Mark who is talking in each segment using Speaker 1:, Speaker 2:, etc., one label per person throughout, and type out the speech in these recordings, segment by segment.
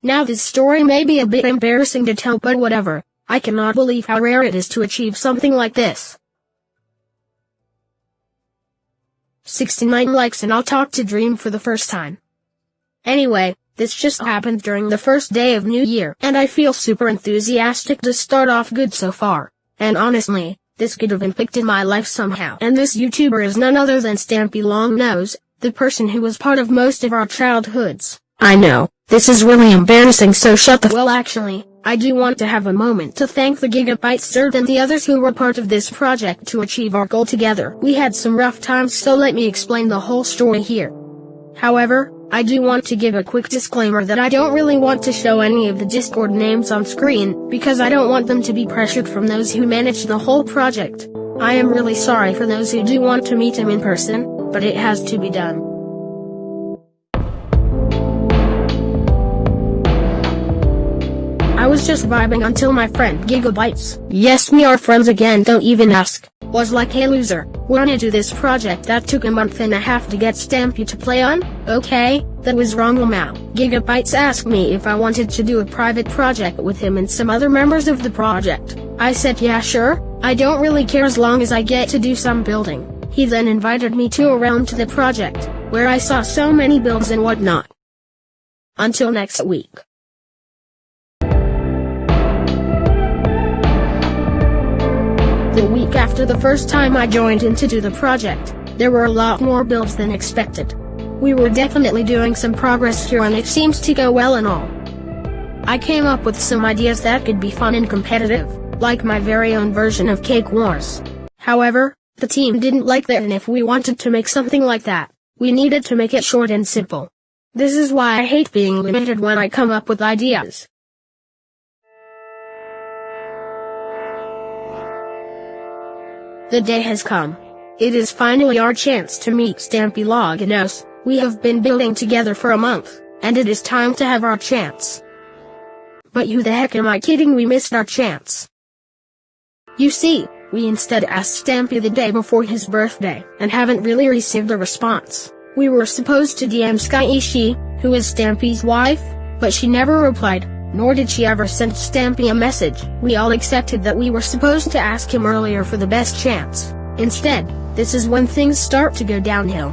Speaker 1: Now this story may be a bit embarrassing to tell, but whatever. I cannot believe how rare it is to achieve something like this. 69 likes and I'll talk to Dream for the first time. Anyway, this just happened during the first day of New Year, and I feel super enthusiastic to start off good so far. And honestly, this could have impacted my life somehow. And this YouTuber is none other than Stampy Longnose, the person who was part of most of our childhoods. I know, this is really embarrassing, so shut the— Well, actually, I do want to have a moment to thank the Gigabytes sir and the others who were part of this project to achieve our goal together. We had some rough times, so let me explain the whole story here. However, I do want to give a quick disclaimer that I don't really want to show any of the Discord names on screen, because I don't want them to be pressured from those who managed the whole project. I am really sorry for those who do want to meet him in person, but it has to be done. I was just vibing until my friend Gigabytes, yes, we are friends again, don't even ask, was like, hey loser, wanna do this project that took a month and a half to get Stampy to play on? Okay, that was wrong amount. Gigabytes asked me if I wanted to do a private project with him and some other members of the project. I said yeah, sure, I don't really care as long as I get to do some building. He then invited me to a round to the project, where I saw so many builds and whatnot. Until next week. The week after the first time I joined in to do the project, there were a lot more builds than expected. We were definitely doing some progress here and it seems to go well and all. I came up with some ideas that could be fun and competitive, like my very own version of Cake Wars. However, the team didn't like that, and if we wanted to make something like that, we needed to make it short and simple. This is why I hate being limited when I come up with ideas. The day has come. It is finally our chance to meet Stampy Longnose. We have been building together for a month, and it is time to have our chance. But who the heck am I kidding, we missed our chance. You see, we instead asked Stampy the day before his birthday, and haven't really received a response. We were supposed to DM Skyishi, who is Stampy's wife, but she never replied. Nor did she ever send Stampy a message. We all accepted that we were supposed to ask him earlier for the best chance. Instead, this is when things start to go downhill.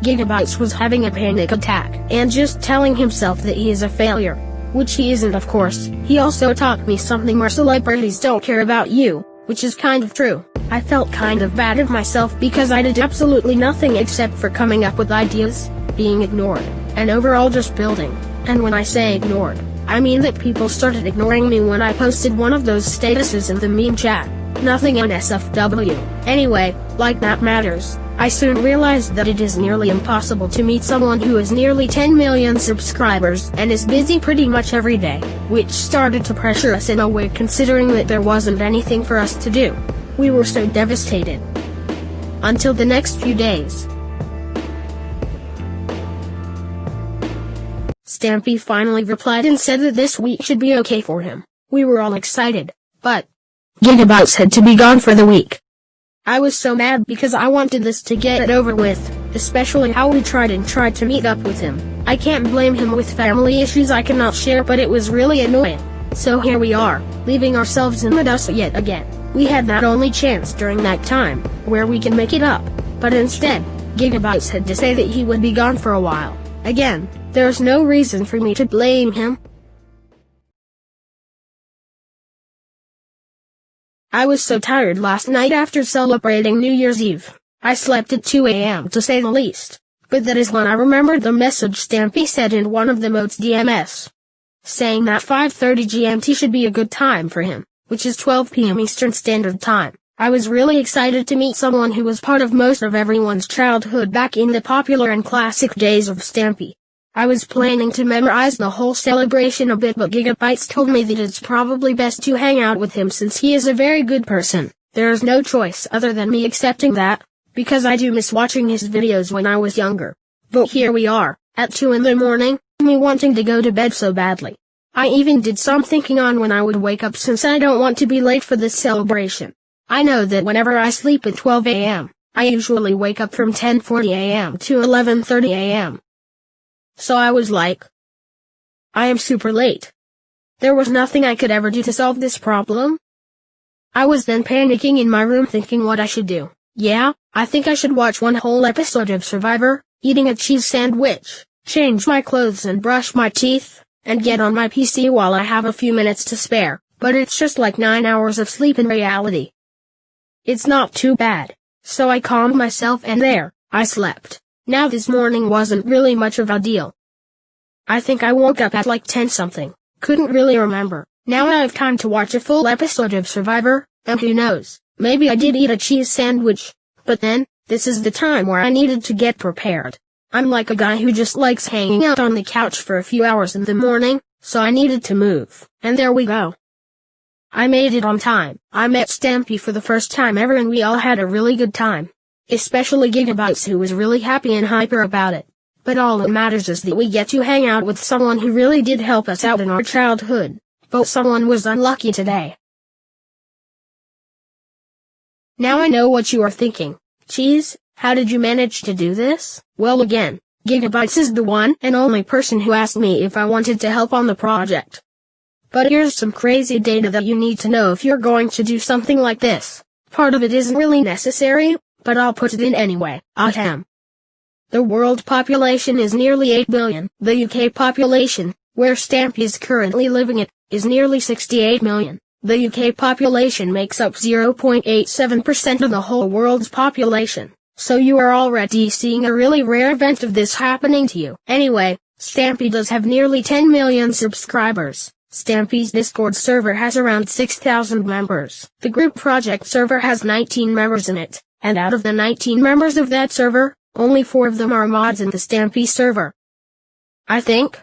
Speaker 1: Gigabytes was having a panic attack, and just telling himself that he is a failure. Which he isn't, of course. He also taught me something where celebrities don't care about you, which is kind of true. I felt kind of bad of myself because I did absolutely nothing except for coming up with ideas, being ignored, and overall just building. And when I say ignored, I mean that people started ignoring me when I posted one of those statuses in the meme chat. Nothing on SFW. Anyway, like that matters, I soon realized that it is nearly impossible to meet someone who has nearly 10 million subscribers and is busy pretty much every day, which started to pressure us in a way considering that there wasn't anything for us to do. We were so devastated. Until the next few days. Stampy finally replied and said that this week should be okay for him. We were all excited, but Gigabytes had to be gone for the week. I was so mad because I wanted this to get it over with, especially how we tried to meet up with him. I can't blame him with family issues I cannot share, but it was really annoying. So here we are, leaving ourselves in the dust yet again. We had that only chance during that time, where we can make it up, but instead, Gigabytes had to say that he would be gone for a while. Again, there's no reason for me to blame him. I was so tired last night after celebrating New Year's Eve. I slept at 2 a.m. to say the least. But that is when I remembered the message Stampy said in one of the modes DMS. Saying that 5:30 GMT should be a good time for him, which is 12 p.m. Eastern Standard Time. I was really excited to meet someone who was part of most of everyone's childhood back in the popular and classic days of Stampy. I was planning to memorize the whole celebration a bit, but Gigabytes told me that it's probably best to hang out with him since he is a very good person. There is no choice other than me accepting that, because I do miss watching his videos when I was younger. But here we are, at 2 in the morning, me wanting to go to bed so badly. I even did some thinking on when I would wake up since I don't want to be late for this celebration. I know that whenever I sleep at 12 a.m., I usually wake up from 10:40 a.m. to 11:30 a.m. So I was like, I am super late. There was nothing I could ever do to solve this problem. I was then panicking in my room thinking what I should do. Yeah, I think I should watch one whole episode of Survivor, eating a cheese sandwich, change my clothes and brush my teeth, and get on my PC while I have a few minutes to spare, but it's just like 9 hours of sleep in reality. It's not too bad. So I calmed myself and there, I slept. Now this morning wasn't really much of a deal. I think I woke up at like 10 something, couldn't really remember. Now I have time to watch a full episode of Survivor, and who knows, maybe I did eat a cheese sandwich. But then, this is the time where I needed to get prepared. I'm like a guy who just likes hanging out on the couch for a few hours in the morning, so I needed to move, and there we go. I made it on time. I met Stampy for the first time ever and we all had a really good time. Especially Gigabytes, who was really happy and hyper about it. But all that matters is that we get to hang out with someone who really did help us out in our childhood. But someone was unlucky today. Now I know what you are thinking. Cheese, how did you manage to do this? Well, again, Gigabytes is the one and only person who asked me if I wanted to help on the project. But here's some crazy data that you need to know if you're going to do something like this. Part of it isn't really necessary, but I'll put it in anyway. Ahem. The world population is nearly 8 billion. The UK population, where Stampy is currently living at, is nearly 68 million. The UK population makes up 0.87% of the whole world's population. So you are already seeing a really rare event of this happening to you. Anyway, Stampy does have nearly 10 million subscribers. Stampy's Discord server has around 6,000 members. The group project server has 19 members in it, and out of the 19 members of that server, only 4 of them are mods in the Stampy server. I think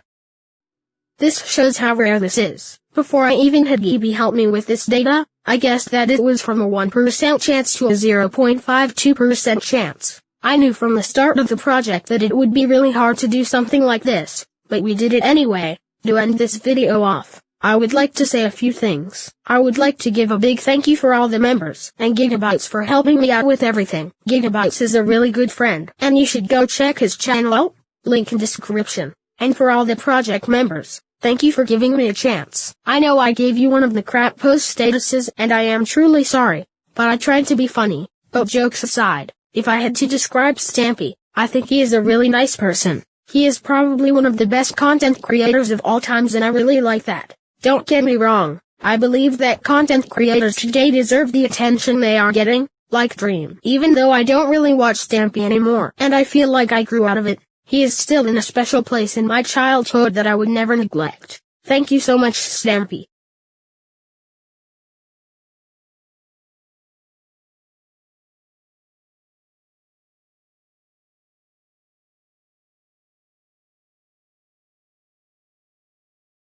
Speaker 1: this shows how rare this is. Before I even had Gibby help me with this data, I guessed that it was from a 1% chance to a 0.52% chance. I knew from the start of the project that it would be really hard to do something like this, but we did it anyway. To end this video off, I would like to say a few things. I would like to give a big thank you for all the members, and Gigabytes for helping me out with everything. Gigabytes is a really good friend, and you should go check his channel out, link in description. And for all the project members, thank you for giving me a chance. I know I gave you one of the crap post statuses and I am truly sorry, but I tried to be funny. But jokes aside, if I had to describe Stampy, I think he is a really nice person. He is probably one of the best content creators of all times and I really like that. Don't get me wrong, I believe that content creators today deserve the attention they are getting, like Dream. Even though I don't really watch Stampy anymore, and I feel like I grew out of it, he is still in a special place in my childhood that I would never neglect. Thank you so much, Stampy.